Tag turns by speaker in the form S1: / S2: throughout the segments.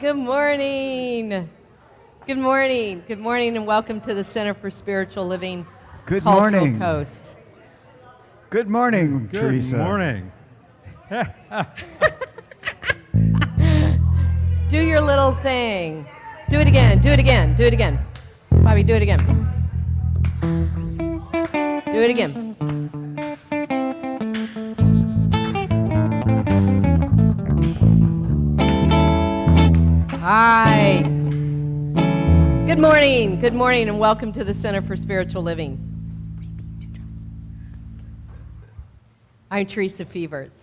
S1: Good morning. Good morning. Good morning, and welcome to the Center for Spiritual Living,
S2: Good
S1: Cultural
S2: morning.
S1: Coast.
S2: Good morning, Theresa.
S3: Good morning.
S1: Do your little thing. Do it again. Do it again. Do it again. Bobby, do it again. Do it again. Hi. Good morning. Good morning, and welcome to the Center for Spiritual Living. I'm Theresa Feverts.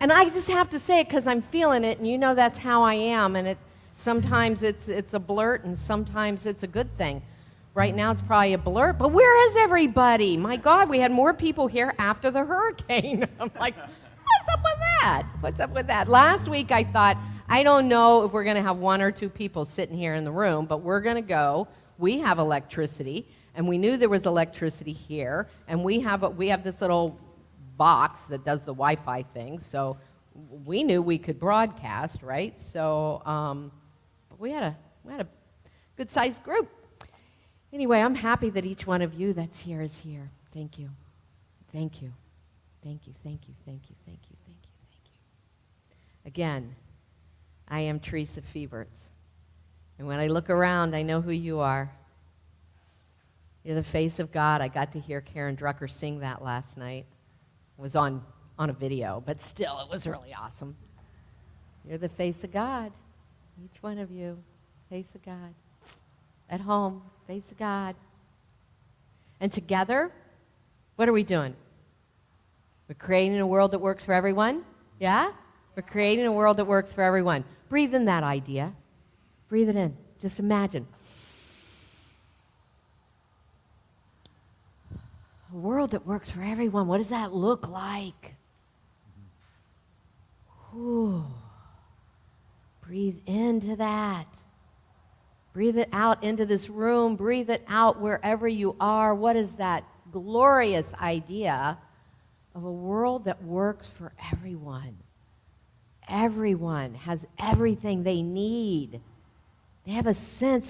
S1: And I just have to say it because I'm feeling it, and you know that's how I am. And sometimes it's a blurt, and sometimes it's a good thing. Right now it's probably a blurt, but where is everybody? My God, we had more people here after the hurricane. I'm like, what's up with that? What's up with that? Last week I thought, I don't know if we're going to have one or two people sitting here in the room, but we're going to go. We have electricity, and we knew there was electricity here, and we have this little box that does the Wi-Fi thing, so we knew we could broadcast, right? So but we had a good-sized group. Anyway, I'm happy that each one of you that's here is here. Thank you. Thank you. Thank you. Thank you. Thank you. Thank you. Thank you. Thank you. Again, I am Theresa Feverts. And when I look around, I know who you are. You're the face of God. I got to hear Karen Drucker sing that last night. It was on a video, but still, it was really awesome. You're the face of God. Each one of you, face of God. At home, face of God. And together, what are we doing? We're creating a world that works for everyone. Yeah? We're creating a world that works for everyone. Breathe in that idea. Breathe it in. Just imagine. A world that works for everyone. What does that look like? Ooh. Breathe into that. Breathe it out into this room. Breathe it out wherever you are. What is that glorious idea of a world that works for everyone? Everyone has everything they need. They have a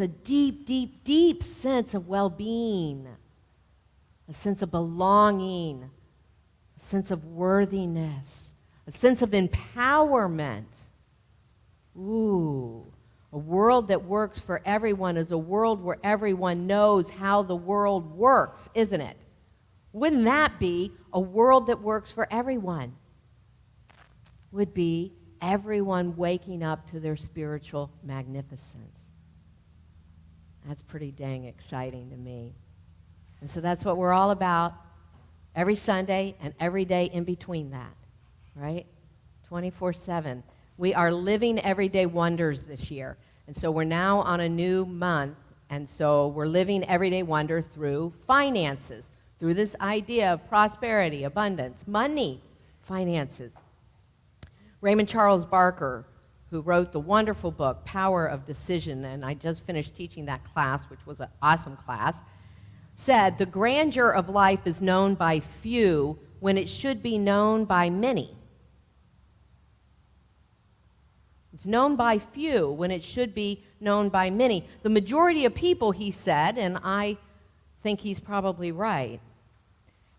S1: deep, deep, deep sense of well-being, a sense of belonging, a sense of worthiness, a sense of empowerment. Ooh, a world that works for everyone is a world where everyone knows how the world works, isn't it? Wouldn't that be a world that works for everyone? Would be everyone waking up to their spiritual magnificence. That's pretty dang exciting to me. And so that's what we're all about every Sunday and every day in between that, right? 24/7. We are living everyday wonders this year. And so we're now on a new month, and so we're living everyday wonder through finances, through this idea of prosperity, abundance, money, finances. Raymond Charles Barker, who wrote the wonderful book, Power of Decision, and I just finished teaching that class, which was an awesome class, said, "The grandeur of life is known by few when it should be known by many." It's known by few when it should be known by many. The majority of people, he said, and I think he's probably right,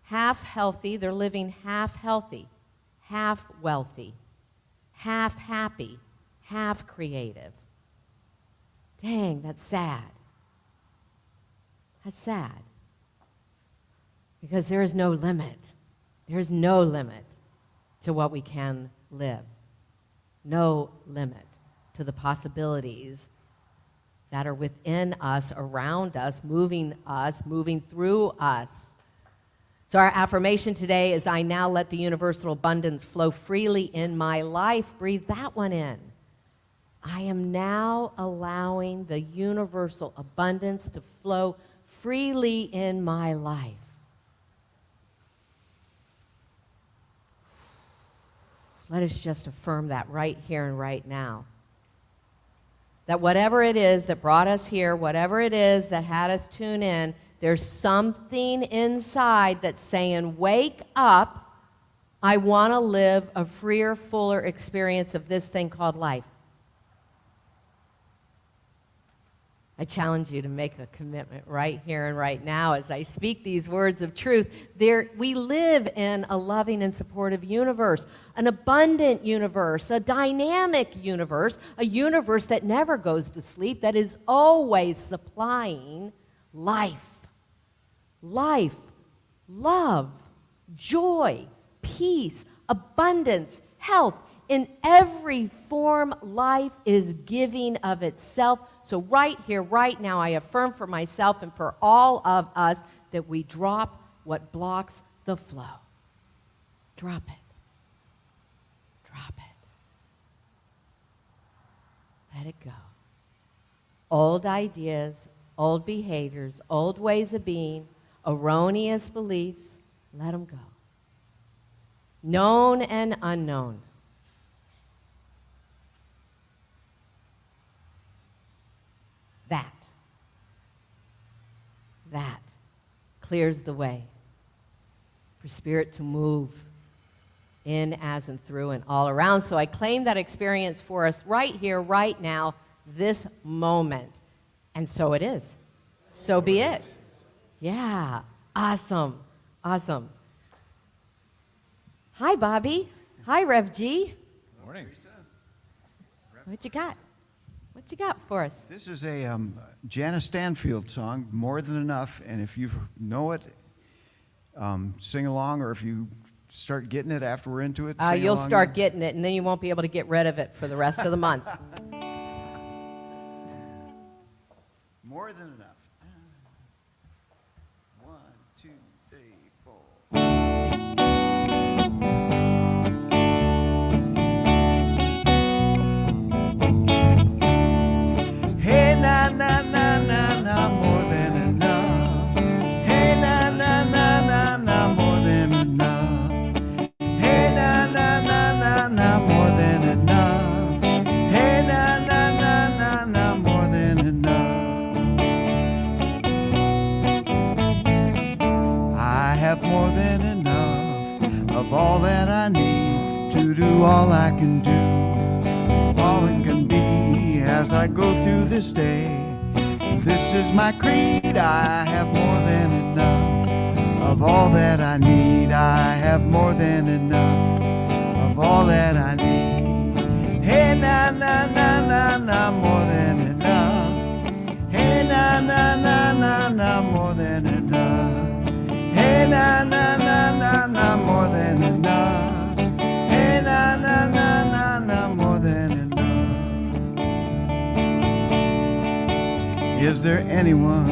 S1: half healthy, they're living half healthy, half wealthy, half happy, half creative. Dang, that's sad. That's sad. Because there is no limit. There is no limit to what we can live. No limit to the possibilities that are within us, around us, moving through us. So our affirmation today is, I now let the universal abundance flow freely in my life. Breathe that one in. I am now allowing the universal abundance to flow freely in my life. Let us just affirm that right here and right now. That whatever it is that brought us here, whatever it is that had us tune in, there's something inside that's saying, wake up, I want to live a freer, fuller experience of this thing called life. I challenge you to make a commitment right here and right now as I speak these words of truth. We live in a loving and supportive universe, an abundant universe, a dynamic universe, a universe that never goes to sleep, that is always supplying life, love, joy, peace, abundance, health. In every form, life is giving of itself. So right here, right now, I affirm for myself and for all of us that we drop what blocks the flow. Drop it. Drop it. Let it go. Old ideas, old behaviors, old ways of being, erroneous beliefs, let them go. Known and unknown. That clears the way for Spirit to move in, as, and through, and all around. So I claim that experience for us right here, right now, this moment. And so it is. So be it. Yeah. Awesome. Awesome. Hi, Bobby. Hi, Rev G.
S2: Morning.
S1: What you got? What you got for us?
S2: This is a Janice Stanfield song, More Than Enough, and if you know it, sing along, or if you start getting it after we're into it, sing
S1: you'll
S2: along.
S1: start getting it, and then you won't be able to get rid of it for the rest of the month.
S2: More Than Enough. 1, 2, 3, 4. Hey, na, na, na, na, na, more than enough. Hey, na, na, na, na, na, more than enough. Hey, na, na, na, na, na, more than enough. Hey, na, na, na, na, na, more than enough. I have more than enough of all that I need to do all I can do, all it can be as I go through this day. This is my creed. I have more than enough of all that I need. I have more than enough of all that I need. Hey, na, na, na, na, na, more than enough. Hey, na, na, na, na, na, more than enough. Hey, na, na, na, na, na, more than enough. Hey, na, na, na, na, na, more than enough. Is there anyone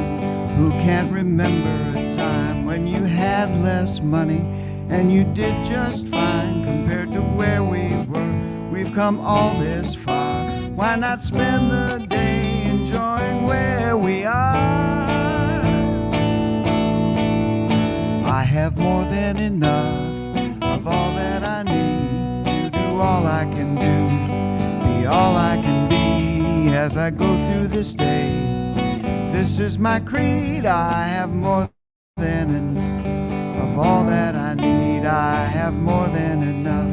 S2: who can't remember a time when you had less money and you did just fine compared to where we were? We've come all this far. Why not spend the day enjoying where we are? I have more than enough of all that I need to do all I can do, be all I can be as I go through this day. This is my creed. I have more than enough of all that I need. I have more than enough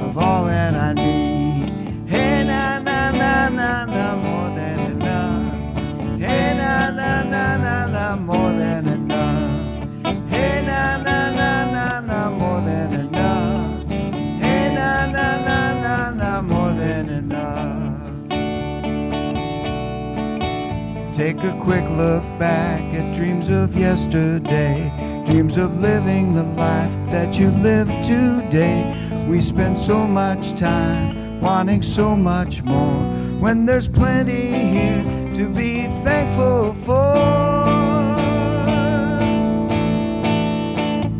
S2: of all that I need. Hey, na, na, na, na, na, more than enough. Hey, na, na, na, na, na, more than enough. Hey, na, na, na, na, na, more than enough. Hey, na, na, na, na, na, more than enough. Take a quick look back at dreams of yesterday, dreams of living the life that you live today. We spend so much time wanting so much more when there's plenty here to be thankful for.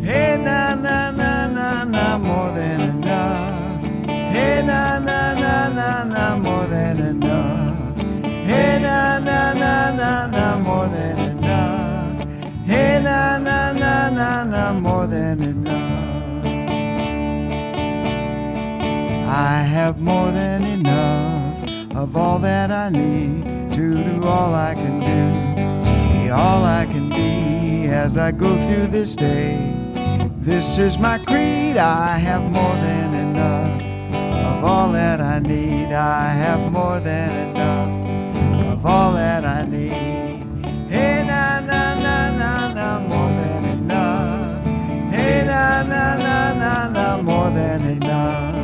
S2: Hey, na, na, na, na, na, more than enough. Hey, na, na, na, na, na, more than enough. Hey, na, na, na, na, na, more than enough. Hey, na, na, na, na, na, more than enough. I have more than enough of all that I need to do all I can do, be all I can be as I go through this day. This is my creed. I have more than enough of all that I need. I have more than enough of all that I need. Hey, na, na, na, na, na, more than enough. Hey, na, na, na, na, na, more than enough.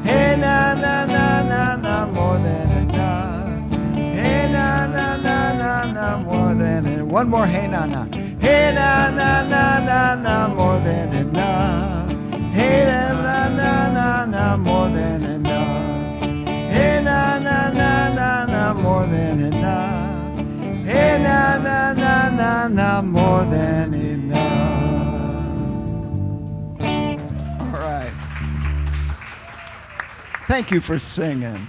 S2: Hey, na, na, na, na, na, more than enough. Hey, na, na, na, na, na, more than enough. One more, hey, na, na. Hey, na, na, na, na, na, more than enough. Hey, na, na, na, na, na, more than enough. Hey, na, na, na, na, na, more than enough. Hey, na, na, na, na, na, more than enough. All right. Thank you for singing.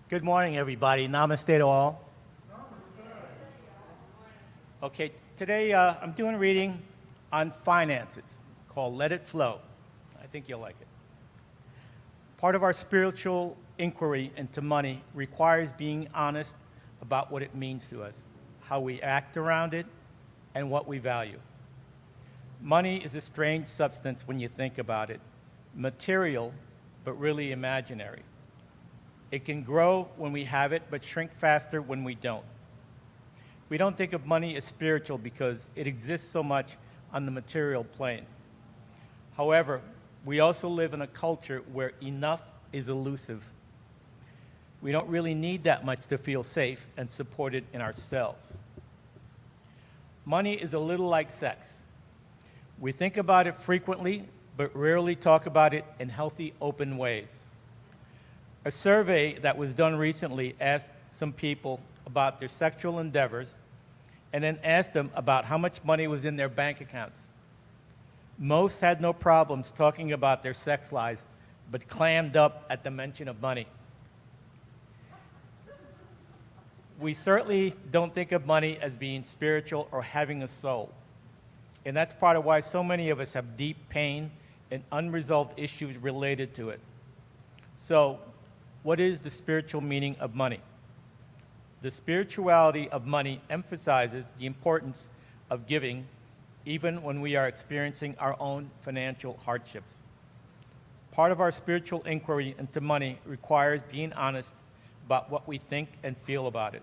S3: Good morning, everybody. Namaste to all. Okay, today I'm doing a reading on finances called Let It Flow. I think you'll like it. Part of our spiritual inquiry into money requires being honest about what it means to us, how we act around it, and what we value. Money is a strange substance when you think about it, material, but really imaginary. It can grow when we have it, but shrink faster when we don't. We don't think of money as spiritual because it exists so much on the material plane. However, we also live in a culture where enough is elusive. We don't really need that much to feel safe and supported in ourselves. Money is a little like sex. We think about it frequently, but rarely talk about it in healthy, open ways. A survey that was done recently asked some people about their sexual endeavors and then asked them about how much money was in their bank accounts. Most had no problems talking about their sex lives, but clammed up at the mention of money. We certainly don't think of money as being spiritual or having a soul. And that's part of why so many of us have deep pain and unresolved issues related to it. So, what is the spiritual meaning of money? The spirituality of money emphasizes the importance of giving even when we are experiencing our own financial hardships. Part of our spiritual inquiry into money requires being honest about what we think and feel about it,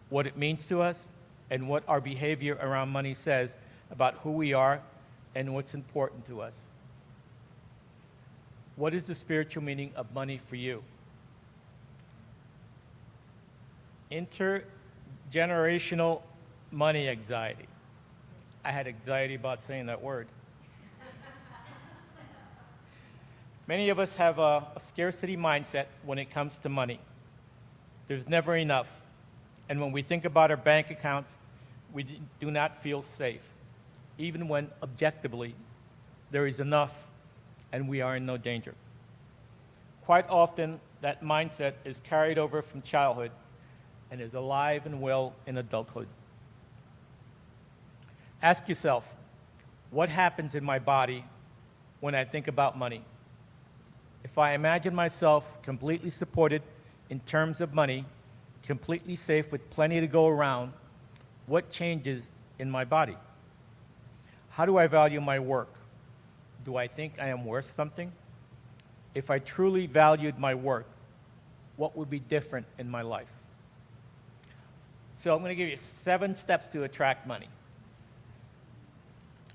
S3: what it means to us, and what our behavior around money says about who we are and what's important to us. What is the spiritual meaning of money for you? Intergenerational money anxiety. I had anxiety about saying that word. Many of us have a scarcity mindset when it comes to money. There's never enough. And when we think about our bank accounts, we do not feel safe, even when objectively there is enough and we are in no danger. Quite often, that mindset is carried over from childhood and is alive and well in adulthood. Ask yourself, what happens in my body when I think about money? If I imagine myself completely supported in terms of money, completely safe with plenty to go around, what changes in my body? How do I value my work? Do I think I am worth something? If I truly valued my work, what would be different in my life? So I'm going to give you 7 steps to attract money.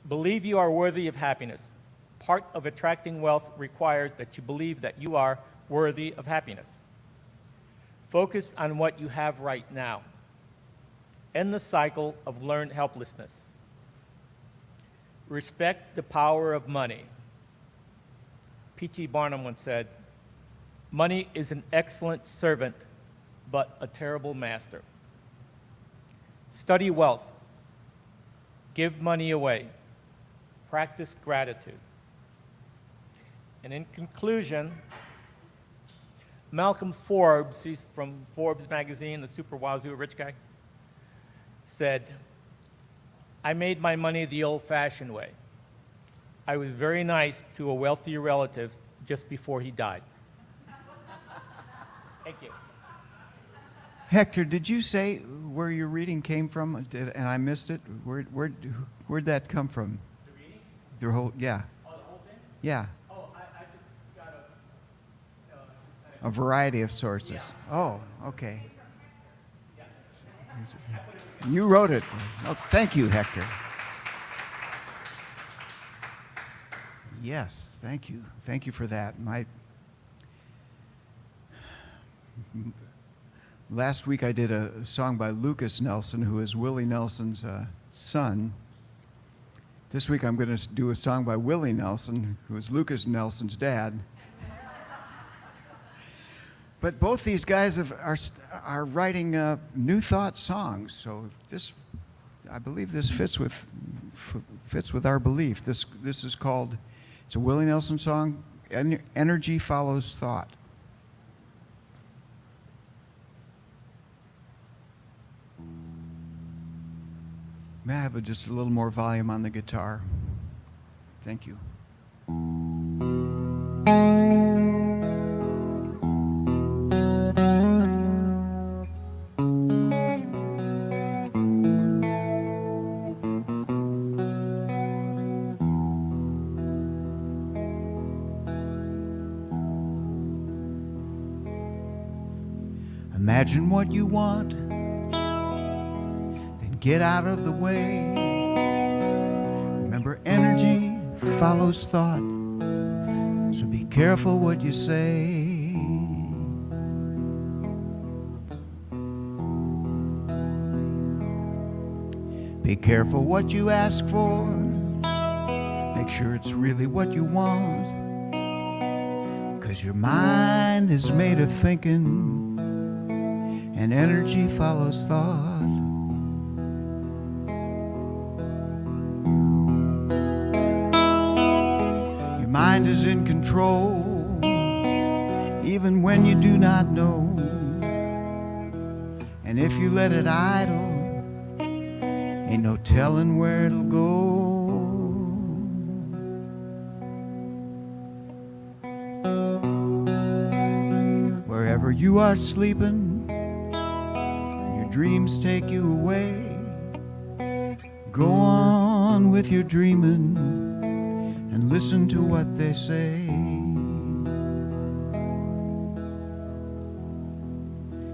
S3: Believe you are worthy of happiness. Part of attracting wealth requires that you believe that you are worthy of happiness. Focus on what you have right now. End the cycle of learned helplessness. Respect the power of money. P.T. Barnum once said, "Money is an excellent servant, but a terrible master." Study wealth. Give money away. Practice gratitude. And in conclusion, Malcolm Forbes, he's from Forbes magazine, the super wazoo rich guy, said, "I made my money the old-fashioned way. I was very nice to a wealthy relative just before he died." Thank you.
S2: Hector, did you say where your reading came from? And I missed it. Where'd that come from?
S3: The reading?
S2: The whole, yeah,
S3: Oh, the whole thing?
S2: yeah,
S3: Oh, I just got
S2: a variety of sources. Oh, okay. You wrote it. Oh, thank you, Hector. Yes, thank you. Thank you for that. Last week I did a song by Lucas Nelson, who is Willie Nelson's son. This week I'm going to do a song by Willie Nelson, who is Lucas Nelson's dad. But both these guys are writing New Thought songs, so I believe this fits with our belief. This is called, it's a Willie Nelson song, Energy Follows Thought. May I have just a little more volume on the guitar? Thank you. Imagine what you want, then get out of the way. Remember, energy follows thought, so be careful what you say. Be careful what you ask for, make sure it's really what you want, 'cause your mind is made of thinking, and energy follows thought. Your mind is in control, even when you do not know. And if you let it idle, ain't no telling where it'll go. Wherever you are sleeping, dreams take you away, go on with your dreaming and listen to what they say.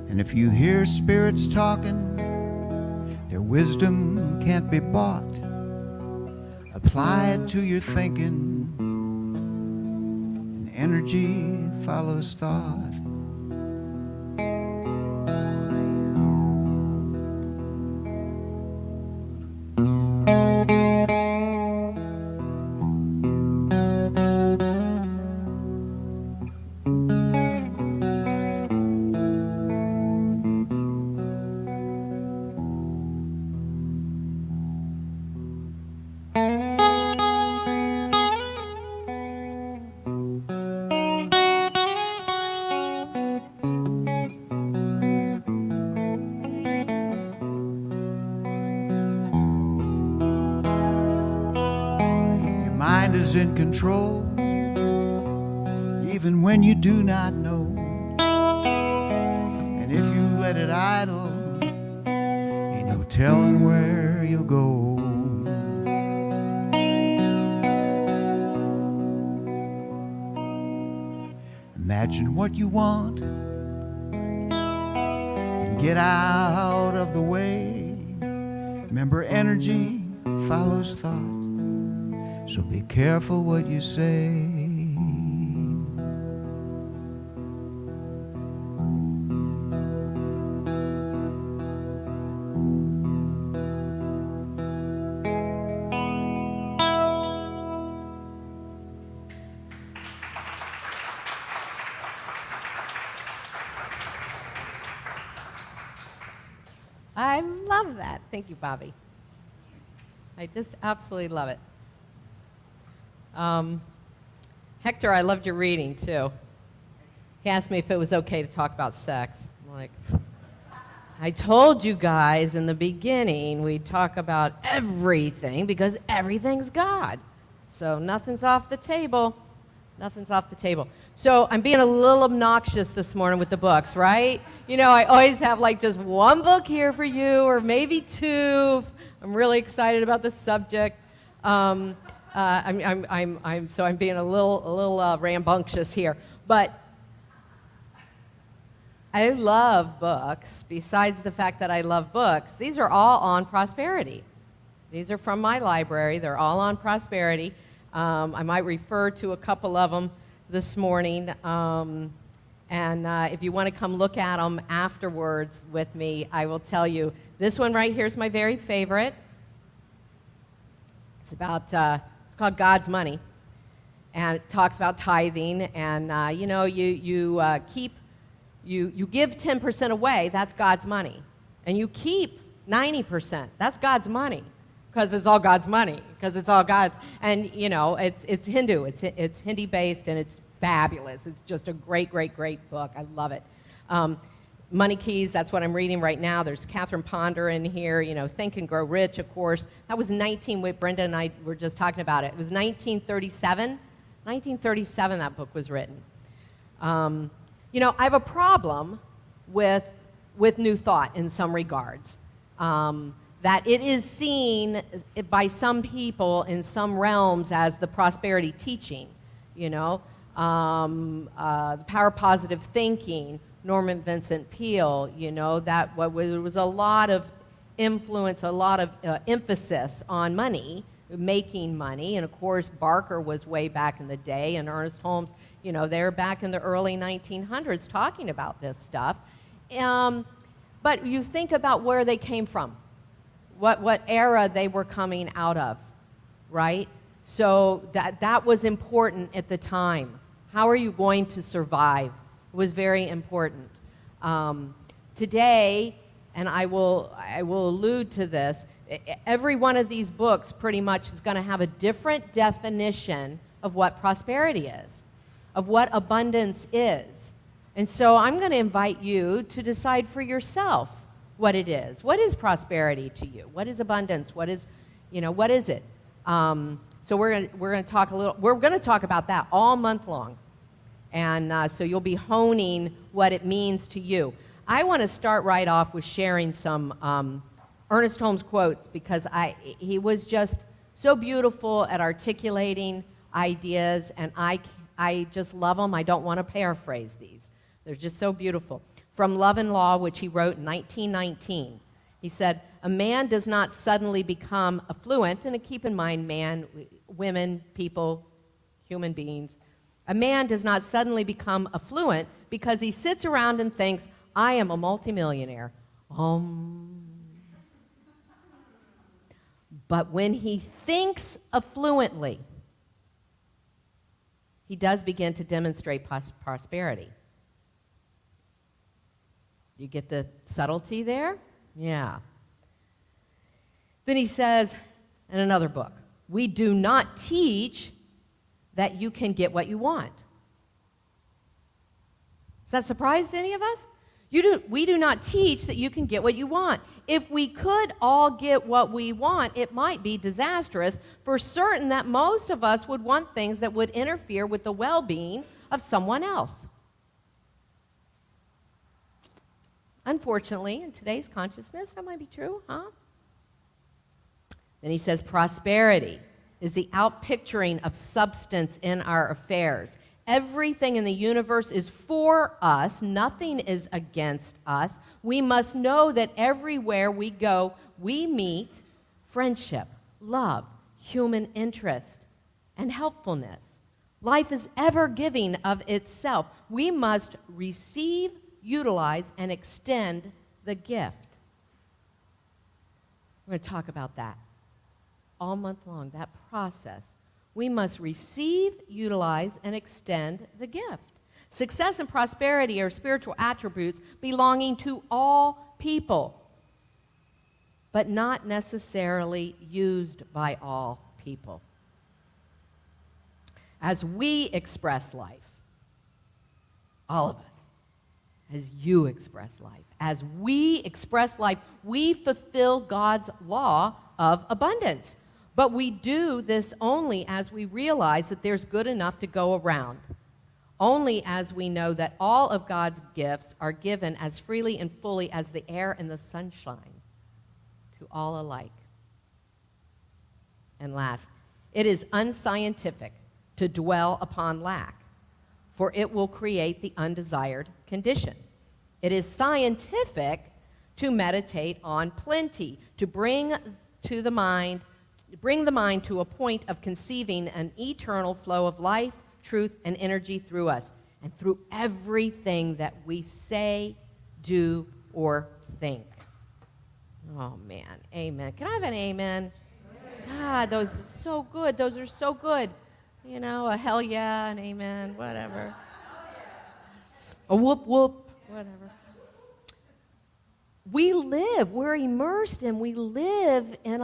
S2: And if you hear spirits talking, their wisdom can't be bought. Apply it to your thinking, and energy follows thought. Is in control, even when you do not know. And if you let it idle, ain't no telling where you'll go. Imagine what you want and get out of the way. Remember, energy follows thought, so be careful what you say.
S1: I love that. Thank you, Bobby. I just absolutely love it. Hector, I loved your reading, too. He asked me if it was okay to talk about sex. I'm like, I told you guys in the beginning we'd talk about everything because everything's God. So nothing's off the table. Nothing's off the table. So I'm being a little obnoxious this morning with the books, right? You know, I always have like just one book here for you, or maybe two. I'm really excited about the subject. So I'm being a little rambunctious here. But I love books. Besides the fact that I love books, these are all on prosperity. These are from my library. They're all on prosperity. I might refer to a couple of them this morning. If you want to come look at them afterwards with me, I will tell you. This one right here is my very favorite. It's called God's Money. And it talks about tithing. And, you give 10% away, that's God's money. And you keep 90%, that's God's money. Because it's all God's money, because it's all God's. And, you know, it's Hindu. It's Hindi-based, and it's fabulous. It's just a great, great, great book. I love it. Money Keys, that's what I'm reading right now. There's Catherine Ponder in here, you know, Think and Grow Rich, of course. That was Brenda and I were just talking about it. It was 1937. 1937 that book was written. You know, I have a problem with New Thought in some regards. That it is seen by some people in some realms as the prosperity teaching, you know, the power of positive thinking, Norman Vincent Peale, you know, there was a lot of influence, a lot of emphasis on money, making money, and of course Barker was way back in the day, and Ernest Holmes, you know, they're back in the early 1900s talking about this stuff. But you think about where they came from. What era they were coming out of, right? So that was important at the time. How are you going to survive? It was very important. Today, and I will allude to this, every one of these books pretty much is going to have a different definition of what prosperity is, of what abundance is. And so I'm going to invite you to decide for yourself what it is. What is prosperity to you? What is abundance? What is it? So we're going to talk about that all month long, and so you'll be honing what it means to you. I want to start right off with sharing some Ernest Holmes quotes, because he was just so beautiful at articulating ideas, and I just love them. I don't want to paraphrase these. They're just so beautiful. From Love and Law, which he wrote in 1919, he said, "A man does not suddenly become affluent," and keep in mind man, women, people, human beings. A man does not suddenly become affluent because he sits around and thinks, "I am a multimillionaire." But when he thinks affluently, he does begin to demonstrate prosperity. You get the subtlety there? Yeah. Then he says in another book, "We do not teach that you can get what you want." Does that surprise any of us? We do not teach that you can get what you want. If we could all get what we want, it might be disastrous. For certain that most of us would want things that would interfere with the well-being of someone else. Unfortunately, in today's consciousness, that might be true, huh? Then he says, prosperity is the outpicturing of substance in our affairs. Everything in the universe is for us. Nothing is against us. We must know that everywhere we go, we meet friendship, love, human interest, and helpfulness. Life is ever giving of itself. We must receive, utilize, and extend the gift. We're going to talk about that all month long, that process. We must receive, utilize, and extend the gift. Success and prosperity are spiritual attributes belonging to all people, but not necessarily used by all people. As we express life, all of us, as you express life, as we express life, we fulfill God's law of abundance. But we do this only as we realize that there's good enough to go around. Only as we know that all of God's gifts are given as freely and fully as the air and the sunshine to all alike. And last, it is unscientific to dwell upon lack, for it will create the undesired condition. It is scientific to meditate on plenty, to bring the mind to a point of conceiving an eternal flow of life, truth, and energy through us and through everything that we say, do, or think. Oh, man. Amen. Can I have an amen? God, those are so good. Those are so good. You know, a hell yeah, an amen, whatever. A whoop whoop, whatever. We're immersed and we live in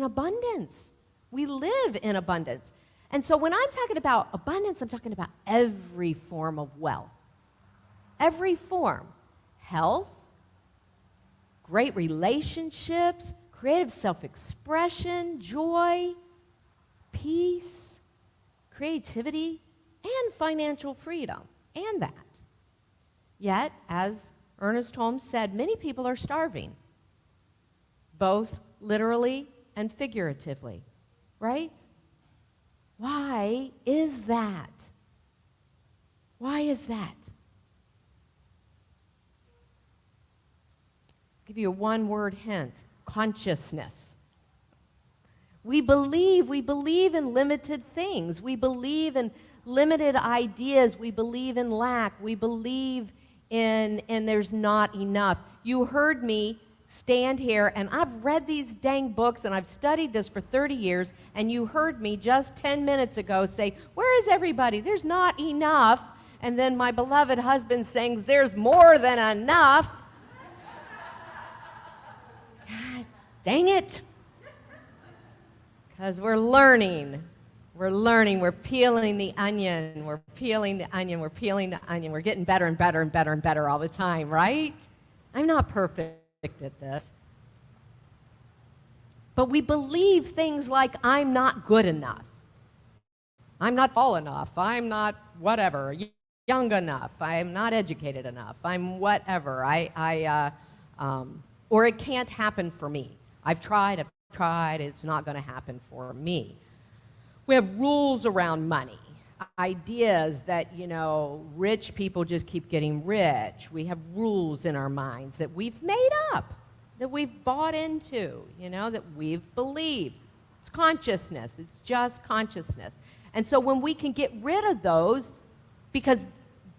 S1: abundance. We live in abundance. And so when I'm talking about abundance, I'm talking about every form of wealth. Every form. Health, great relationships, creative self-expression, joy, peace, creativity, and financial freedom, and that. Yet, as Ernest Holmes said, many people are starving, both literally and figuratively, right? Why is that? Why is that? I'll give you a one-word hint. Consciousness. We believe in limited things. We believe in limited ideas. We believe in lack. We believe in there's not enough. You heard me stand here, and I've read these dang books, and I've studied this for 30 years, and you heard me just 10 minutes ago say, where is everybody? There's not enough. And then my beloved husband sings, there's more than enough. God dang it. Because we're learning. We're peeling the onion. We're peeling the onion. We're getting better and better and better and better all the time, right? I'm not perfect at this. But we believe things like, I'm not good enough. I'm not tall enough. I'm not whatever, young enough. I'm not educated enough. I'm whatever. Or it can't happen for me. I've tried, it's not going to happen for me. We have rules around money. Ideas that, rich people just keep getting rich. We have rules in our minds that we've made up, that we've bought into, that we've believed. It's consciousness. It's just consciousness. And so when we can get rid of those, because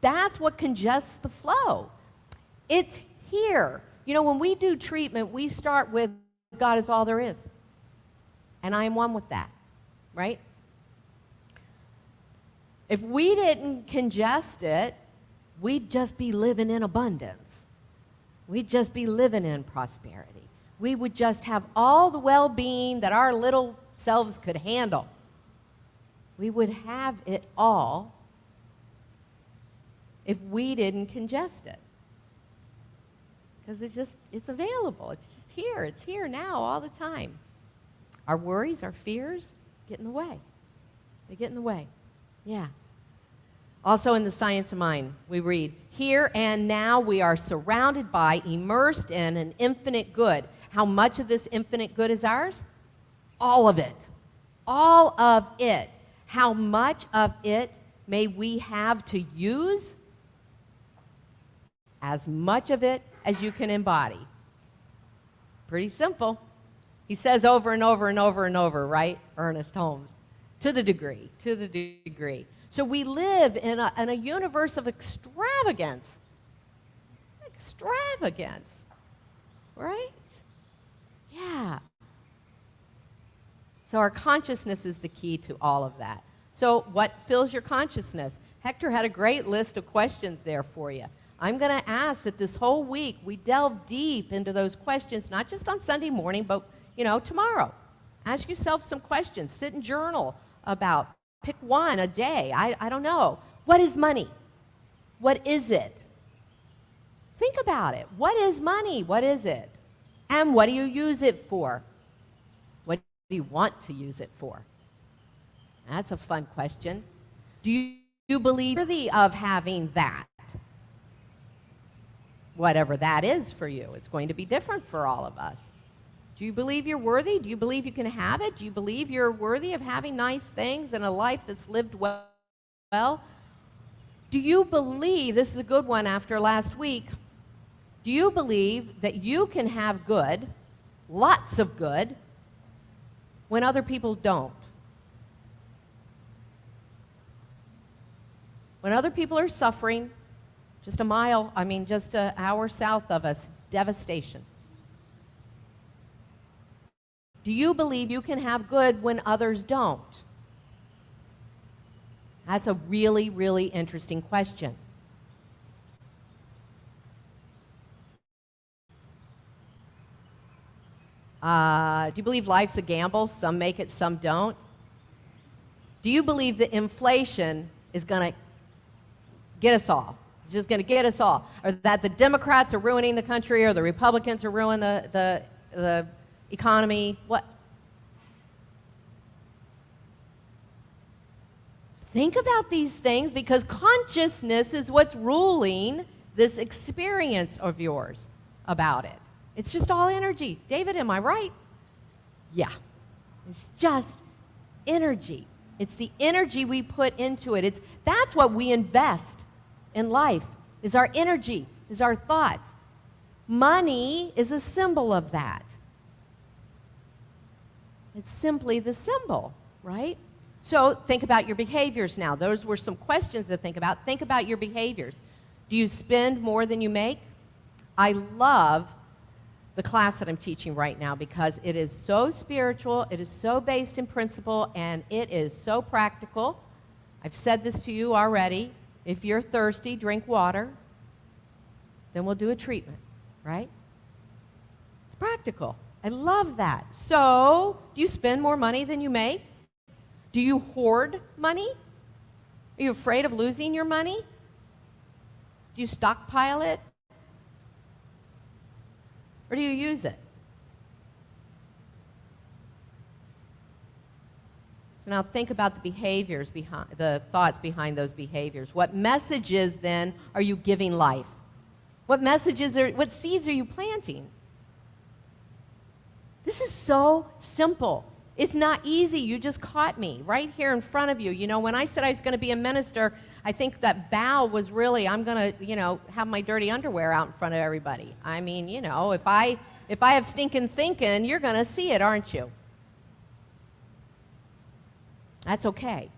S1: that's what congests the flow. It's here. When we do treatment, we start with God is all there is. And I am one with that, right? If we didn't congest it, we'd just be living in abundance. We'd just be living in prosperity. We would just have all the well-being that our little selves could handle. We would have it all if we didn't congest it. Because it's available. It's just here. It's here now all the time. Our worries, our fears get in the way. They get in the way. Yeah. Also in the Science of Mind, we read, here and now we are surrounded by, immersed in an infinite good. How much of this infinite good is ours? All of it. All of it. How much of it may we have to use? As much of it as you can embody. Pretty simple. He says over and over and over and over, right? Ernest Holmes. To the degree. So we live in a universe of extravagance. Extravagance. Right? Yeah. So our consciousness is the key to all of that. So what fills your consciousness? Hector had a great list of questions there for you. I'm going to ask that this whole week we delve deep into those questions, not just on Sunday morning, but, tomorrow. Ask yourself some questions. Sit and journal about. Pick one a day. I don't know. What is money? What is it? Think about it. What is money? What is it? And what do you use it for? What do you want to use it for? That's a fun question. Do you believe you're worthy of having that? Whatever that is for you, it's going to be different for all of us. Do you believe you're worthy? Do you believe you can have it? Do you believe you're worthy of having nice things and a life that's lived well? Do you believe, this is a good one after last week, do you believe that you can have good, lots of good, when other people don't? When other people are suffering, just an hour south of us, devastation. Do you believe you can have good when others don't? That's a really, really interesting question. Do you believe life's a gamble? Some make it, some don't. Do you believe that inflation is going to get us all? It's just going to get us all. Or that the Democrats are ruining the country or the Republicans are ruining the economy? What? Think about these things, because consciousness is what's ruling this experience of yours about it. It's just all energy. David, am I right? Yeah. It's just energy. It's the energy we put into it. That's what we invest in life, is our energy, is our thoughts. Money is a symbol of that. It's simply the symbol, right? So think about your behaviors now. Those were some questions to think about. Think about your behaviors. Do you spend more than you make? I love the class that I'm teaching right now because it is so spiritual, it is so based in principle, and it is so practical. I've said this to you already. If you're thirsty, drink water. Then we'll do a treatment, right? It's practical. I love that. So, do you spend more money than you make? Do you hoard money? Are you afraid of losing your money? Do you stockpile it? Or do you use it? So now think about the behaviors behind, the thoughts behind those behaviors. What messages then are you giving life? What seeds are you planting? This is so simple. It's not easy. You just caught me right here in front of you. You know, when I said I was going to be a minister, I think that vow was really, I'm going to, have my dirty underwear out in front of everybody. I mean, if I have stinking thinking, you're going to see it, aren't you? That's okay.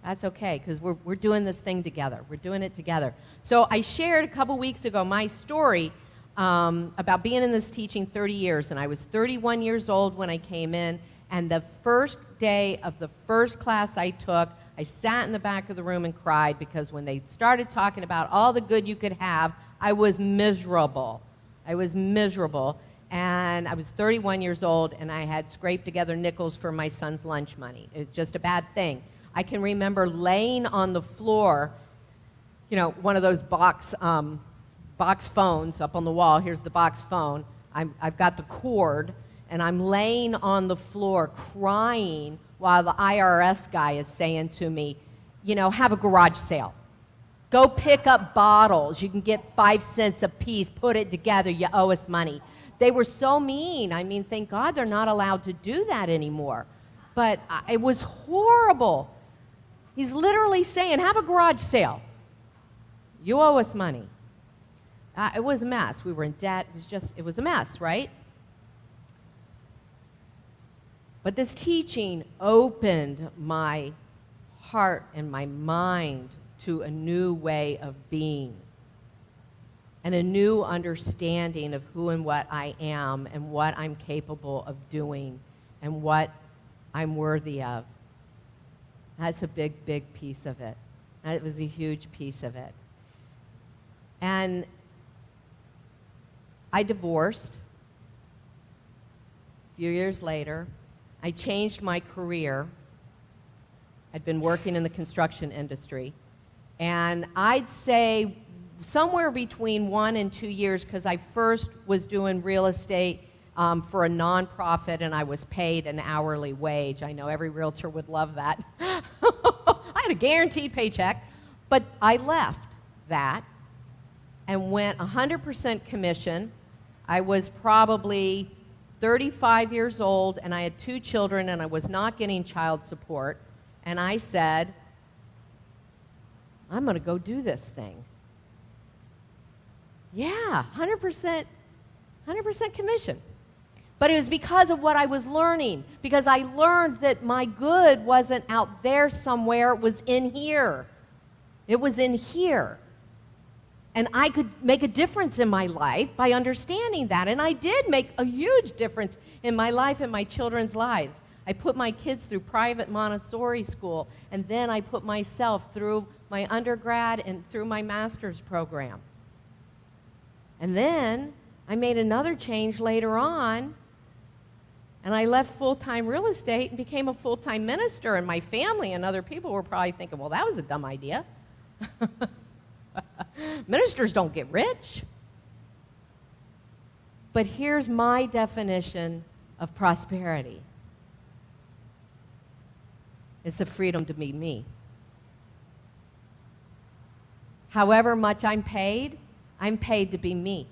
S1: That's okay, because we're doing this thing together. We're doing it together. So I shared a couple weeks ago my story about being in this teaching 30 years, and I was 31 years old when I came in. And the first day of the first class I took, I sat in the back of the room and cried because when they started talking about all the good you could have, I was miserable. I was miserable. And I was 31 years old, and I had scraped together nickels for my son's lunch money. It's just a bad thing. I can remember laying on the floor, one of those box phones up on the wall. Here's the box phone. I've got the cord. And I'm laying on the floor crying while the IRS guy is saying to me, have a garage sale. Go pick up bottles. You can get 5 cents a piece. Put it together. You owe us money. They were so mean. I mean, thank God they're not allowed to do that anymore. But it was horrible. He's literally saying, have a garage sale. You owe us money. It was a mess. We were in debt. It was a mess, right? But this teaching opened my heart and my mind to a new way of being and a new understanding of who and what I am and what I'm capable of doing and what I'm worthy of. That's a big, big piece of it. That was a huge piece of it. And I divorced a few years later. I changed my career. I'd been working in the construction industry. And I'd say somewhere between 1 and 2 years, because I first was doing real estate for a nonprofit, and I was paid an hourly wage. I know every realtor would love that. I had a guaranteed paycheck, but I left that and went 100% commission. I was probably 35 years old, and I had 2 children, and I was not getting child support. And I said, I'm going to go do this thing. Yeah, 100% commission. But it was because of what I was learning, because I learned that my good wasn't out there somewhere, it was in here. It was in here. And I could make a difference in my life by understanding that. And I did make a huge difference in my life and my children's lives. I put my kids through private Montessori school, and then I put myself through my undergrad and through my master's program. And then I made another change later on, and I left full-time real estate and became a full-time minister, and my family and other people were probably thinking, well, that was a dumb idea. Ministers don't get rich. But here's my definition of prosperity. It's the freedom to be me. However much I'm paid to be me.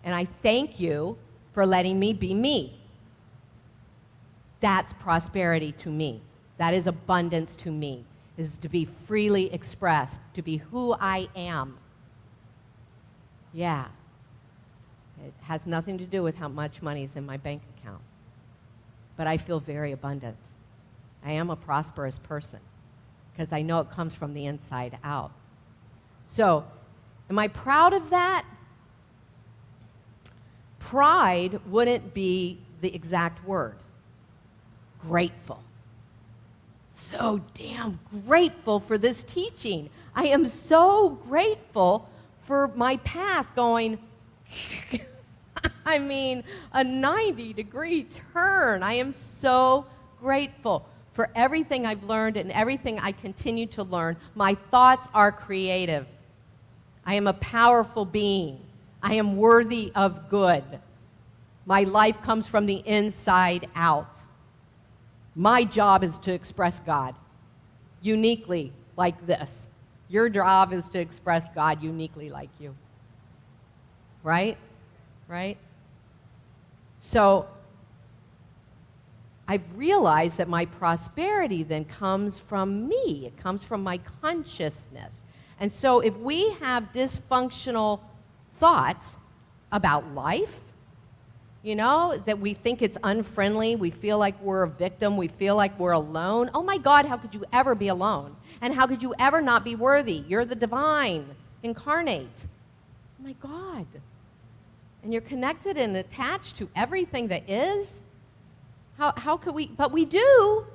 S1: And I thank you for letting me be me. That's prosperity to me. That is abundance to me, is to be freely expressed, to be who I am. Yeah. It has nothing to do with how much money is in my bank account. But I feel very abundant. I am a prosperous person because I know it comes from the inside out. So, am I proud of that? Pride wouldn't be the exact word. Grateful. So damn grateful for this teaching. I am so grateful for my path going, I mean, a 90-degree turn. I am so grateful for everything I've learned and everything I continue to learn. My thoughts are creative. I am a powerful being. I am worthy of good. My life comes from the inside out. My job is to express God uniquely like this. Your job is to express God uniquely like you. Right? Right? So, I've realized that my prosperity then comes from me. It comes from my consciousness. And so if we have dysfunctional thoughts about life, you know, that we think it's unfriendly, we feel like we're a victim, we feel like we're alone. Oh my God, how could you ever be alone? And how could you ever not be worthy? You're the divine incarnate. Oh my God. And you're connected and attached to everything that is. How could we? But we do.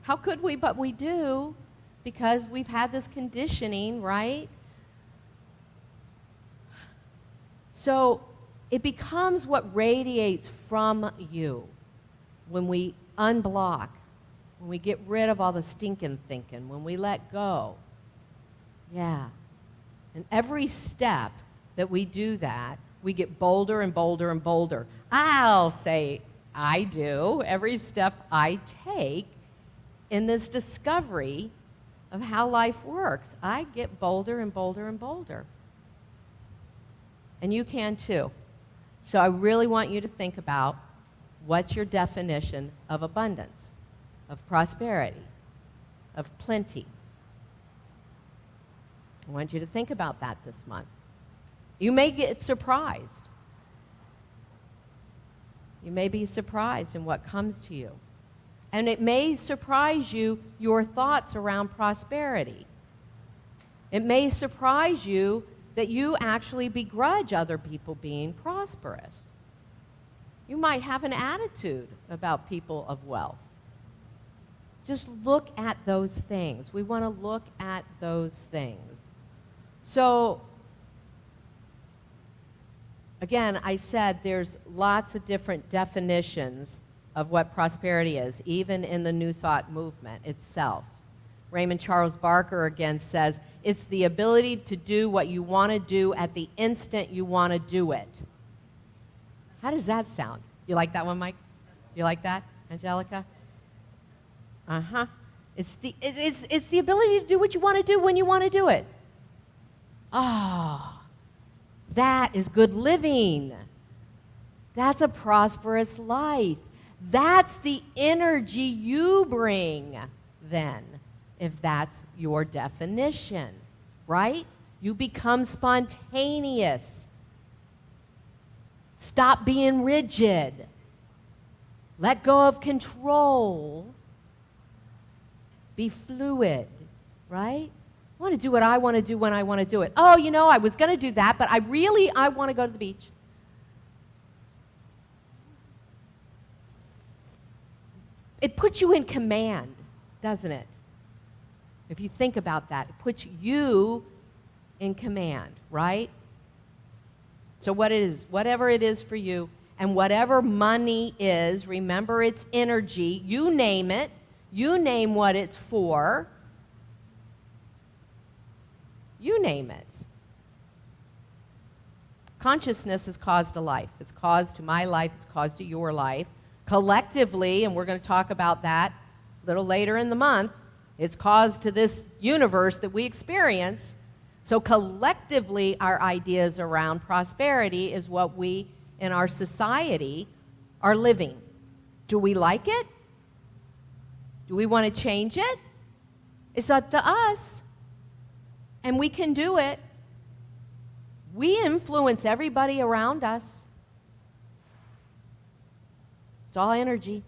S1: How could we? But we do. Because we've had this conditioning, right? So it becomes what radiates from you when we unblock, when we get rid of all the stinking thinking, when we let go. Yeah. And every step that we do that, we get bolder and bolder and bolder. I'll say I do. Every step I take in this discovery of how life works, I get bolder and bolder and bolder. And you can too. So I really want you to think about what's your definition of abundance, of prosperity, of plenty. I want you to think about that this month. You may get surprised. You may be surprised in what comes to you. And it may surprise you, your thoughts around prosperity. It may surprise you that you actually begrudge other people being prosperous. You might have an attitude about people of wealth. Just look at those things. We want to look at those things. So, again, I said there's lots of different definitions of what prosperity is, even in the New Thought movement itself. Raymond Charles Barker again says, it's the ability to do what you want to do at the instant you want to do it. How does that sound? You like that one, Mike? You like that, Angelica? Uh-huh. It's the ability to do what you want to do when you want to do it. Ah, that is good living. That's a prosperous life. That's the energy you bring then, if that's your definition, right? You become spontaneous. Stop being rigid. Let go of control. Be fluid, right? I want to do what I want to do when I want to do it. Oh, you know, I was going to do that, but I want to go to the beach. It puts you in command, doesn't it? If you think about that, it puts you in command, right? So whatever it is for you, and whatever money is, remember it's energy. You name it. You name what it's for. You name it. Consciousness has caused a life. It's caused to my life. It's caused to your life. Collectively, and we're going to talk about that a little later in the month, it's caused to this universe that we experience. So collectively, our ideas around prosperity is what we in our society are living. Do we like it? Do we want to change it? It's up to us. And we can do it. We influence everybody around us. It's all energy.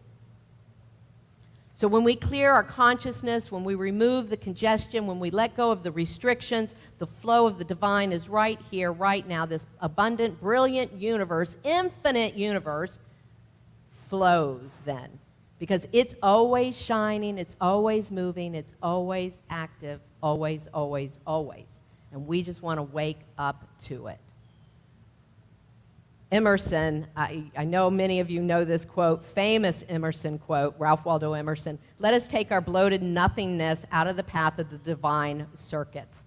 S1: So when we clear our consciousness, when we remove the congestion, when we let go of the restrictions, the flow of the divine is right here, right now. This abundant, brilliant universe, infinite universe, flows then. Because it's always shining, it's always moving, it's always active, always, always, always. And we just want to wake up to it. Emerson, I know many of you know this quote, famous Emerson quote, Ralph Waldo Emerson, let us take our bloated nothingness out of the path of the divine circuits.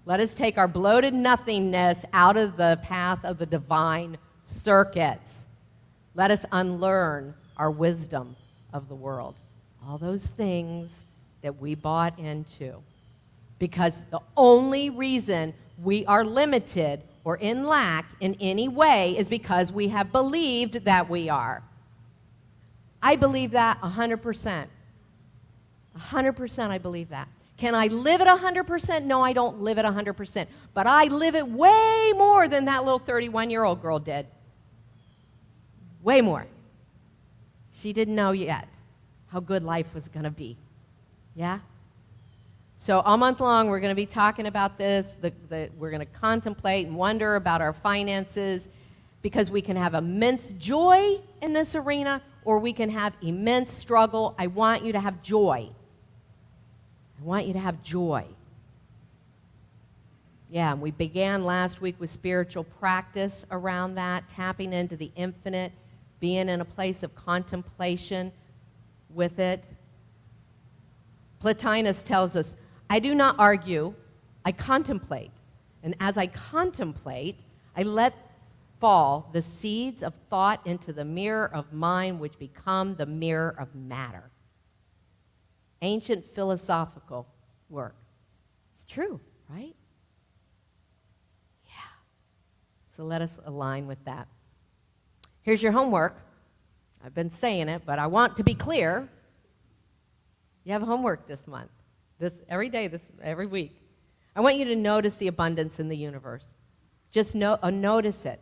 S1: Let us take our bloated nothingness out of the path of the divine circuits. Let us unlearn our wisdom of the world. All those things that we bought into. Because the only reason we are limited or in lack in any way is because we have believed that we are. I believe that 100%. 100% I believe that. Can I live at 100%? No, I don't live at 100%. But I live it way more than that little 31-year-old girl did. Way more. She didn't know yet how good life was going to be. Yeah? So all month long, we're going to be talking about this. We're going to contemplate and wonder about our finances because we can have immense joy in this arena or we can have immense struggle. I want you to have joy. I want you to have joy. Yeah, and we began last week with spiritual practice around that, tapping into the infinite, being in a place of contemplation with it. Plotinus tells us, I do not argue, I contemplate. And as I contemplate, I let fall the seeds of thought into the mirror of mind, which become the mirror of matter. Ancient philosophical work. It's true, right? Yeah. So let us align with that. Here's your homework. I've been saying it, but I want to be clear. You have homework this month. Every day, every week. I want you to notice the abundance in the universe. Just notice it.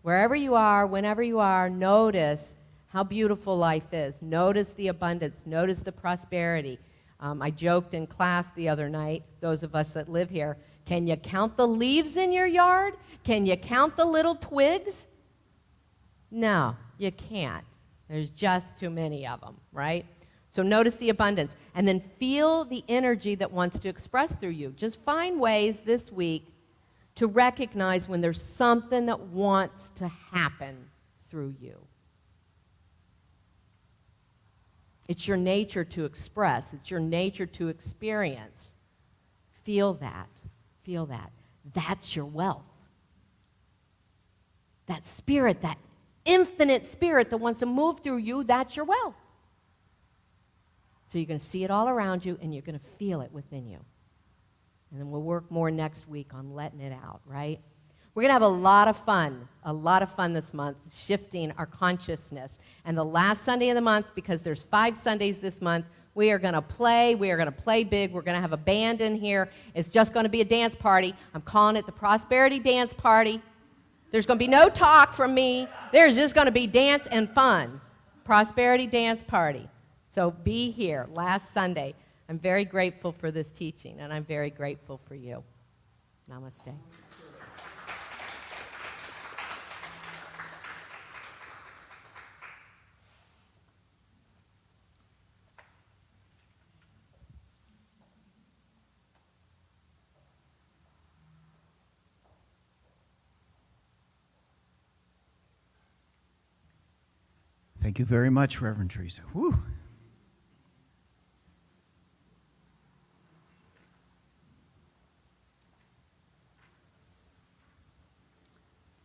S1: Wherever you are, whenever you are, notice how beautiful life is. Notice the abundance. Notice the prosperity. I joked in class the other night, those of us that live here, can you count the leaves in your yard? Can you count the little twigs? No, you can't. There's just too many of them, right? So notice the abundance, and then feel the energy that wants to express through you. Just find ways this week to recognize when there's something that wants to happen through you. It's your nature to express. It's your nature to experience. Feel that. Feel that. That's your wealth. That spirit, that infinite spirit that wants to move through you, that's your wealth. So you're going to see it all around you, and you're going to feel it within you. And then we'll work more next week on letting it out, right? We're going to have a lot of fun this month, shifting our consciousness. And the last Sunday of the month, because there's 5 Sundays this month, we are going to play. We are going to play big. We're going to have a band in here. It's just going to be a dance party. I'm calling it the Prosperity Dance Party. There's going to be no talk from me. There's just going to be dance and fun. Prosperity Dance Party. So be here last Sunday. I'm very grateful for this teaching, and I'm very grateful for you. Namaste.
S2: Thank you very much, Reverend Theresa. Whew.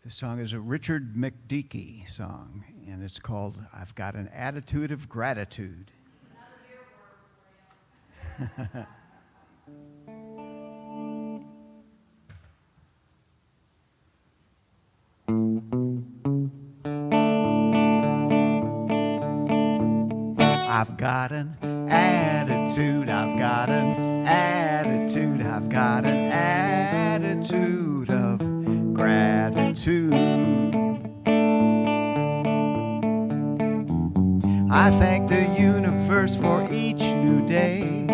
S2: This song is a Richard McDeakey song, and it's called I've Got an Attitude of Gratitude. I've got an attitude, I've got an attitude, I've got an attitude of gratitude. I thank the universe for each new day,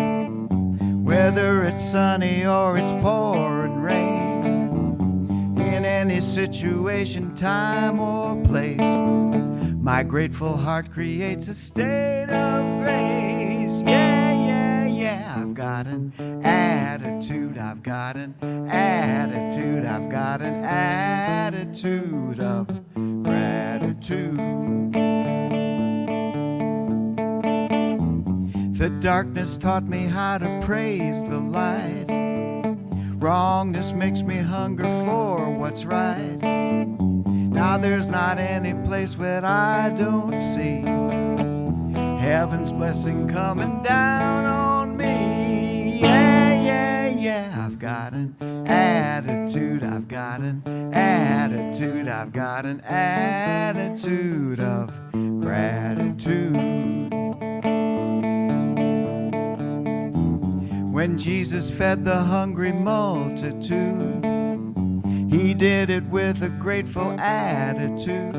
S2: whether it's sunny or it's pouring rain. In any situation, time or place, my grateful heart creates a state of grace. Yeah, yeah, yeah. I've got an attitude, I've got an attitude, I've got an attitude of gratitude. The darkness taught me how to praise the light. Wrongness makes me hunger for what's right. Now there's not any place where I don't see heaven's blessing coming down on me. Yeah, yeah, yeah. I've got an attitude, I've got an attitude, I've got an attitude of gratitude. When Jesus fed the hungry multitude, he did it with a grateful attitude.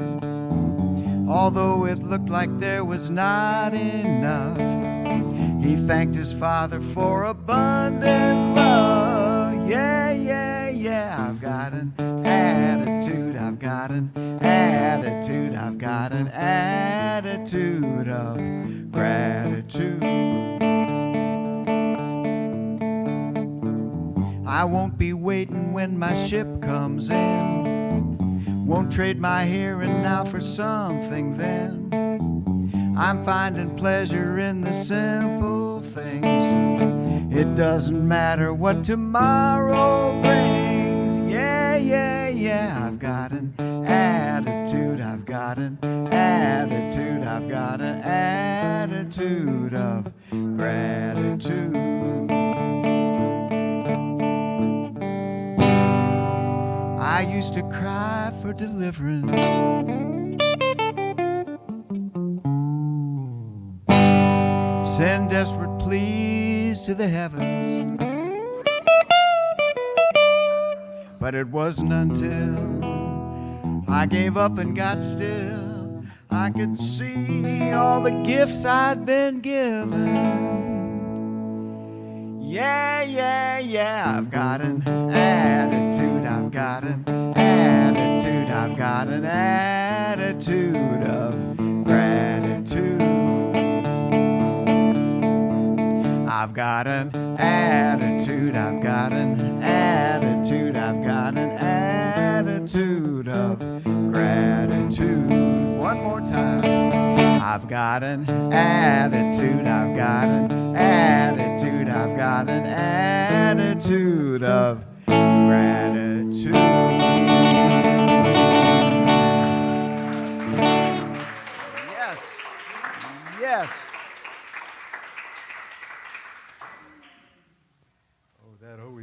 S2: Although it looked like there was not enough, he thanked his Father for abundant love. Yeah, yeah, yeah. I've got an attitude, I've got an attitude, I've got an attitude of gratitude. I won't be waiting when my ship comes in. Won't trade my here and now for something then. I'm finding pleasure in the simple things. It doesn't matter what tomorrow brings. Yeah, yeah, yeah. I've got an attitude, I've got an attitude, I've got an attitude of gratitude. I used to cry for deliverance, send desperate pleas to the heavens, but it wasn't until I gave up and got still I could see all the gifts I'd been given. Yeah, yeah, yeah. I've got an attitude, I've got an attitude, I've got an attitude of gratitude. I've got an attitude, I've got an attitude, I've got an attitude of gratitude. One more time. I've got an attitude, I've got an attitude, I've got an attitude of gratitude.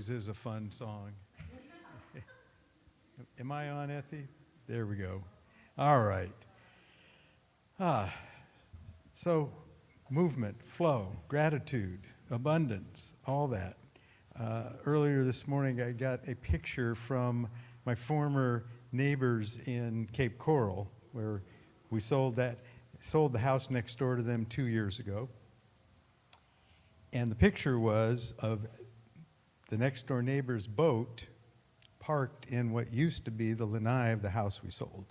S4: always is a fun song. Am I on, Ethy? There we go. All right. So movement, flow, gratitude, abundance, all that. Earlier this morning, I got a picture from my former neighbors in Cape Coral, where we sold the house next door to them 2 years ago. And the picture was of the next door neighbor's boat parked in what used to be the lanai of the house we sold.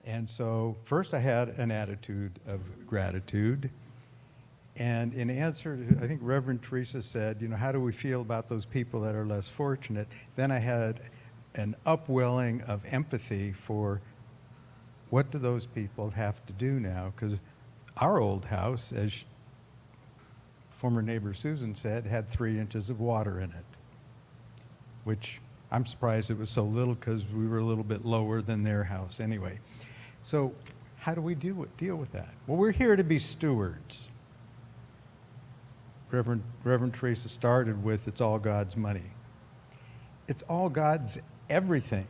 S4: And so first I had an attitude of gratitude. And in answer to, I think Reverend Theresa said, you know, how do we feel about those people that are less fortunate? Then I had an upwelling of empathy for what do those people have to do now? Because our old house, as former neighbor Susan said, had 3 inches of water in it, which I'm surprised it was so little because we were a little bit lower than their house anyway. So how do we deal with that? Well, we're here to be stewards. Reverend Theresa started with, it's all God's money. It's all God's everything.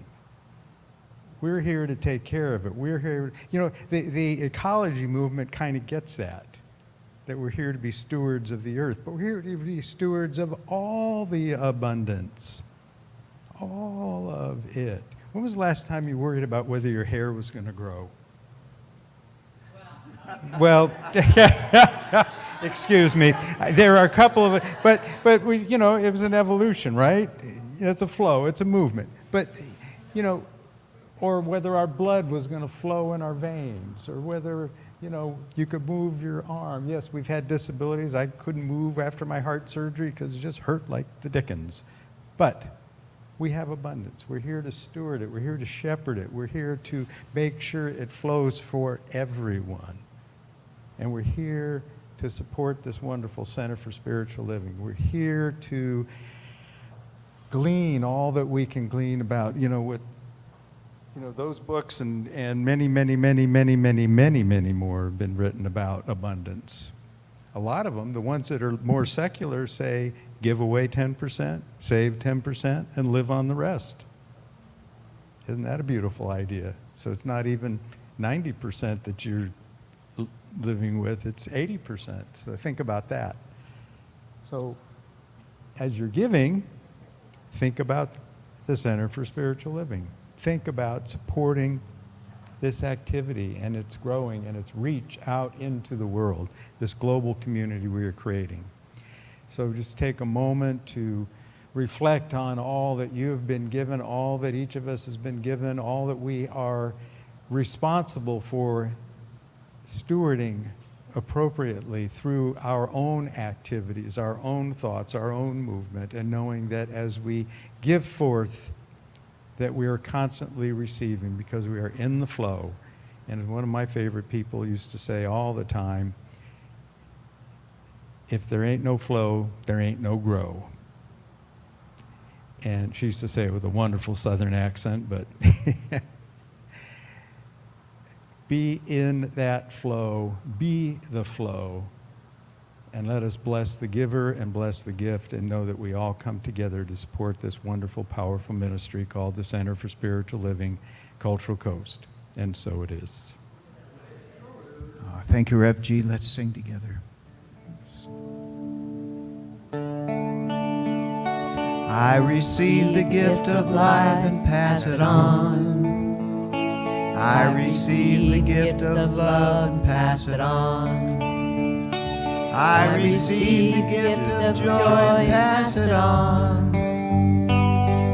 S4: We're here to take care of it. We're here, you know, the ecology movement kind of gets that we're here to be stewards of the earth, but we're here to be stewards of all the abundance, all of it. When was the last time you worried about whether your hair was going to grow? Well, excuse me. There are a couple of, but we, you know, it was an evolution, right? It's a flow, it's a movement. But, you know, or whether our blood was going to flow in our veins, or whether, you know, you could move your arm. Yes, we've had disabilities. I couldn't move after my heart surgery because it just hurt like the dickens. But we have abundance. We're here to steward it. We're here to shepherd it. We're here to make sure it flows for everyone. And we're here to support this wonderful Center for Spiritual Living. We're here to glean all that we can glean about, you know, what, you know, those books and many, many, many, many, many, many, many more have been written about abundance. A lot of them, the ones that are more secular, say give away 10%, save 10%, and live on the rest. Isn't that a beautiful idea? So it's not even 90% that you're living with, it's 80%. So think about that. So as you're giving, think about the Center for Spiritual Living. Think about supporting this activity and its growing and its reach out into the world, this global community we are creating. So just take a moment to reflect on all that you have been given, all that each of us has been given, all that we are responsible for stewarding appropriately through our own activities, our own thoughts, our own movement, and knowing that as we give forth, that we are constantly receiving because we are in the flow. And one of my favorite people used to say all the time, if there ain't no flow, there ain't no grow. And she used to say it with a wonderful Southern accent, but be in that flow, be the flow, and let us bless the giver and bless the gift and know that we all come together to support this wonderful, powerful ministry called the Center for Spiritual Living, Cultural Coast. And so it is.
S2: Thank you, Rev G. Let's sing together. I receive the gift of life and pass it on. I receive the gift of love and pass it on. I receive the gift of joy and pass it on.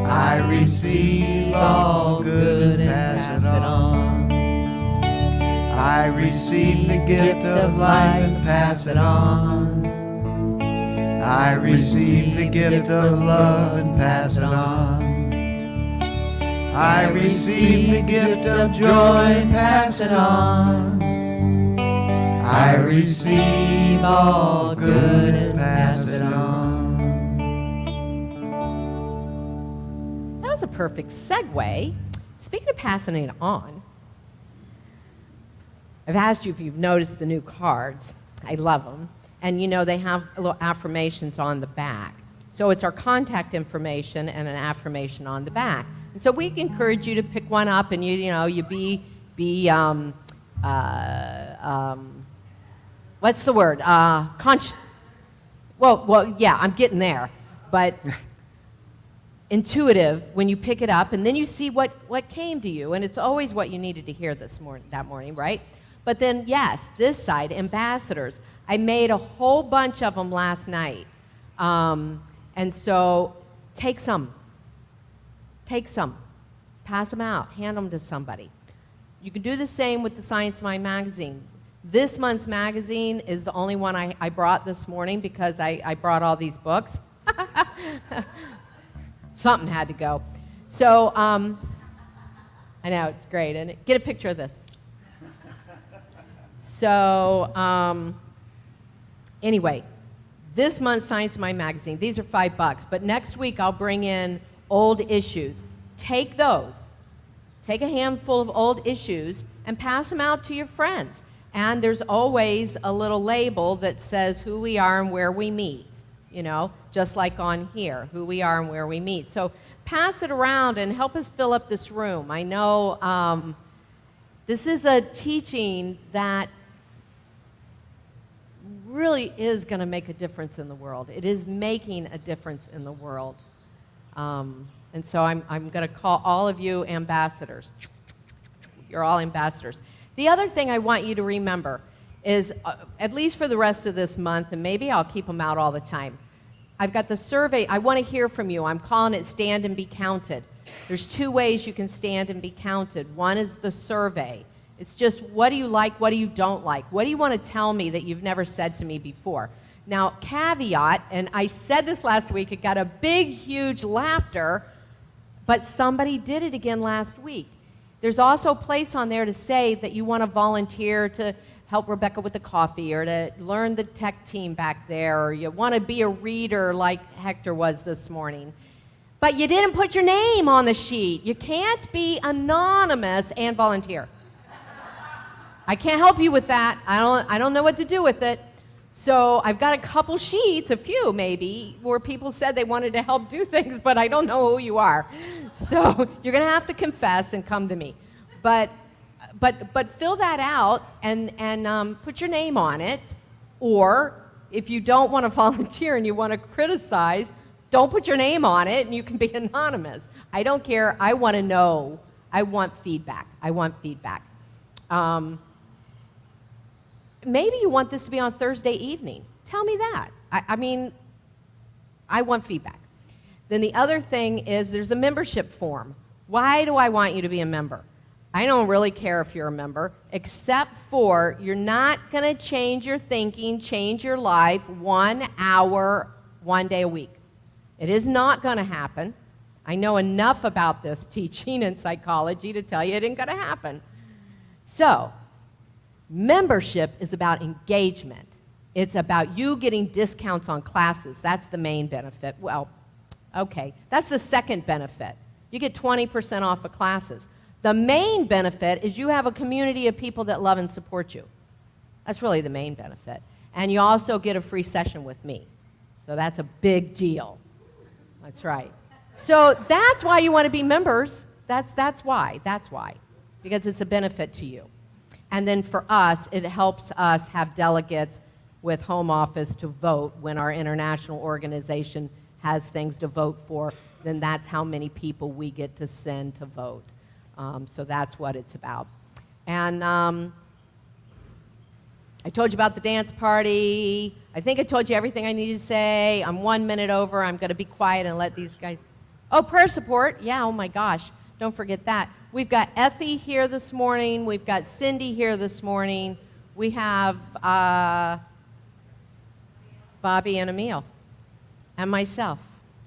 S2: I receive all good and pass it on. I receive the gift of life and pass it on. I receive the gift of love and pass it on. I receive the gift of joy and pass it on. I receive all good and pass it on.
S1: That was a perfect segue. Speaking of passing it on, I've asked you if you've noticed the new cards. I love them. And you know, they have little affirmations on the back. So it's our contact information and an affirmation on the back. And so we encourage you to pick one up and you be what's the word? Well, yeah, I'm getting there, but intuitive when you pick it up, and then you see what came to you, and it's always what you needed to hear that morning, right? But then, yes, this side, ambassadors. I made a whole bunch of them last night, and so take some, pass them out, hand them to somebody. You can do the same with the Science Mind magazine. This month's magazine is the only one I brought this morning because I brought all these books. Something had to go. So, I know, it's great. And get a picture of this. So, anyway, this month's Science Mind magazine, these are $5, but next week I'll bring in old issues. Take those. Take a handful of old issues and pass them out to your friends. And there's always a little label that says who we are and where we meet, just like on here, who we are and where we meet. So pass it around and help us fill up this room. I know this is a teaching that really is going to make a difference in the world. It is making a difference in the world. And so I'm going to call all of you ambassadors. You're all ambassadors. The other thing I want you to remember is, at least for the rest of this month, and maybe I'll keep them out all the time, I've got the survey. I want to hear from you. I'm calling it Stand and Be Counted. There's 2 ways you can stand and be counted. One is the survey. It's just, what do you like, what do you don't like? What do you want to tell me that you've never said to me before? Now, caveat, and I said this last week, it got a big, huge laughter, but somebody did it again last week. There's also a place on there to say that you want to volunteer to help Rebecca with the coffee or to learn the tech team back there, or you want to be a reader like Hector was this morning. But you didn't put your name on the sheet. You can't be anonymous and volunteer. I can't help you with that. I don't know what to do with it. So I've got a couple sheets, a few maybe, where people said they wanted to help do things, but I don't know who you are. So you're going to have to confess and come to me. But fill that out and put your name on it. Or if you don't want to volunteer and you want to criticize, don't put your name on it and you can be anonymous. I don't care. I want to know. I want feedback. Maybe you want this to be on Thursday evening. Tell me that. I mean, I want feedback. Then the other thing is there's a membership form. Why do I want you to be a member? I don't really care if you're a member, except for you're not going to change your thinking, change your life 1 hour, 1 day a week. It is not going to happen. I know enough about this teaching and psychology to tell you it ain't going to happen. So, membership is about engagement. It's about you getting discounts on classes. That's the main benefit. Well, okay, that's the second benefit. You get 20% off of classes. The main benefit is you have a community of people that love and support you. That's really the main benefit. And you also get a free session with me. So that's a big deal. That's right. So that's why you want to be members. That's why. Because it's a benefit to you. And then for us, it helps us have delegates with home office to vote when our international organization has things to vote for. Then that's how many people we get to send to vote. So that's what it's about. And I told you about the dance party. I think I told you everything I needed to say. I'm 1 minute over. I'm going to be quiet and let these guys... Oh, prayer support. Yeah, oh my gosh. Don't forget that. We've got Effie here this morning. We've got Cindy here this morning. We have Bobby and Emil and myself.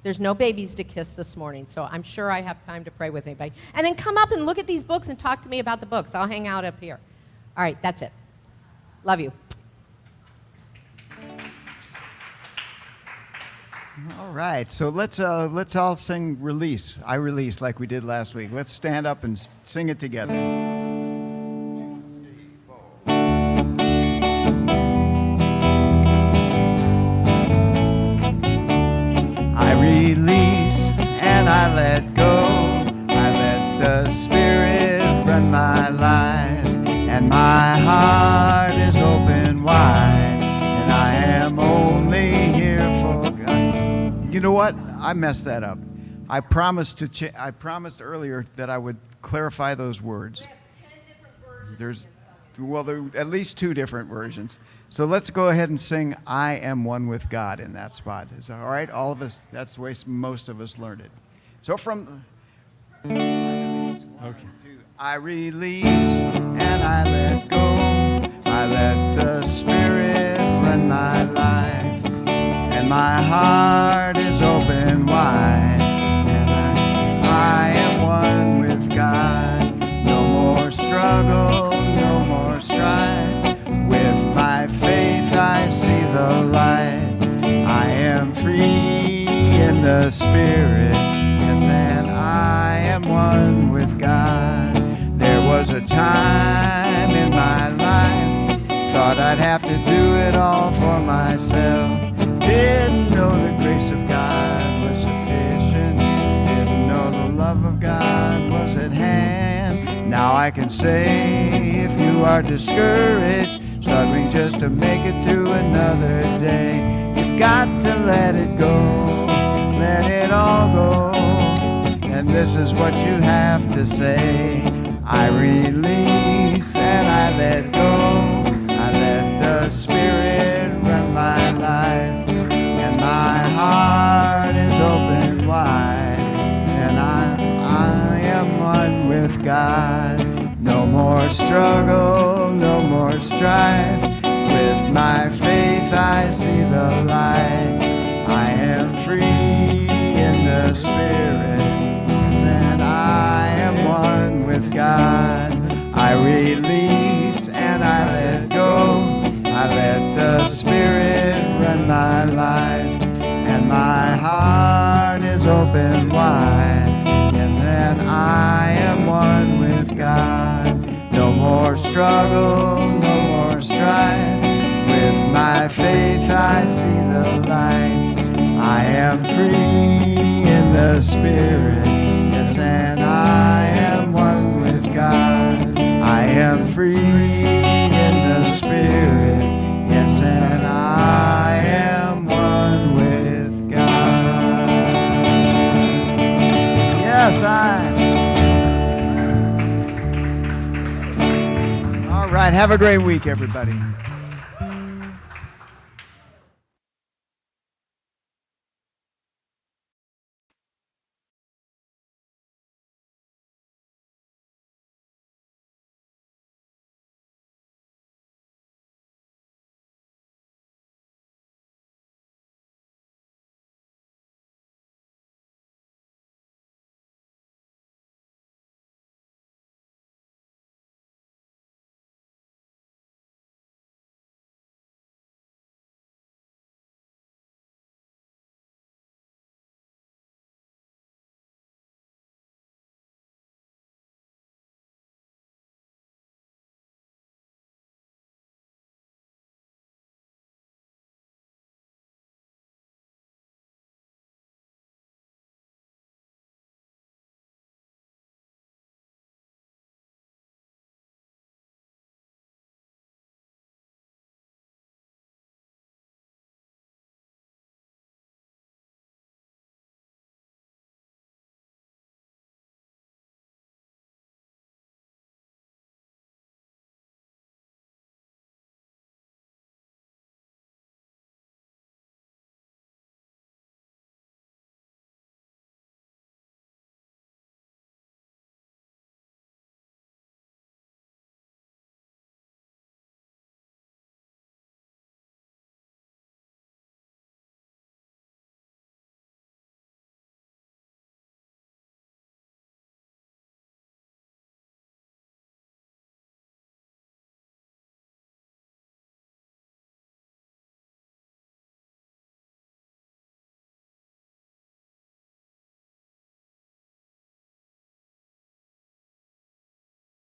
S1: There's no babies to kiss this morning, so I'm sure I have time to pray with anybody. And then come up and look at these books and talk to me about the books. I'll hang out up here. All right, that's it. Love you.
S2: All right, so let's all sing Release. I Release like we did last week. Let's stand up and sing it together. run my life, and my heart is open wide, and I am only here for God. You know what? I messed that up. I promised earlier that I would clarify those words. There are at least 2 different versions. So let's go ahead and sing I Am One with God in that spot. Is that all right? All of us, that's the way most of us learned it. So from
S4: Okay.
S2: I release and I let go. I let the Spirit run my life, and my heart is open wide, and I am one with God. No more struggle, no more strife. With my faith I see the light. I am free in the Spirit, yes, and I am one with God. There was a time in my life, thought I'd have to do it all for myself. Didn't know the grace of God was sufficient. Didn't know the love of God was at hand. Now I can say, if you are discouraged, struggling just to make it through another day, you've got to let it go, let it all go. And this is what you have to say. I release and I let go. I let the Spirit run my life, and my heart is open wide, and I am one with God. No more struggle, no more strife. With my faith I see the light. I am free in the Spirit, and I am one with God. I release and I let go. I let the Spirit run my life, and my heart is open wide. Yes, and I am one with God. No more struggle, no more strife. With my faith I see the light. I am free in the Spirit, yes, and I am one with God. I am free in the Spirit, yes, and I am one with God. Yes, All right, have a great week, everybody.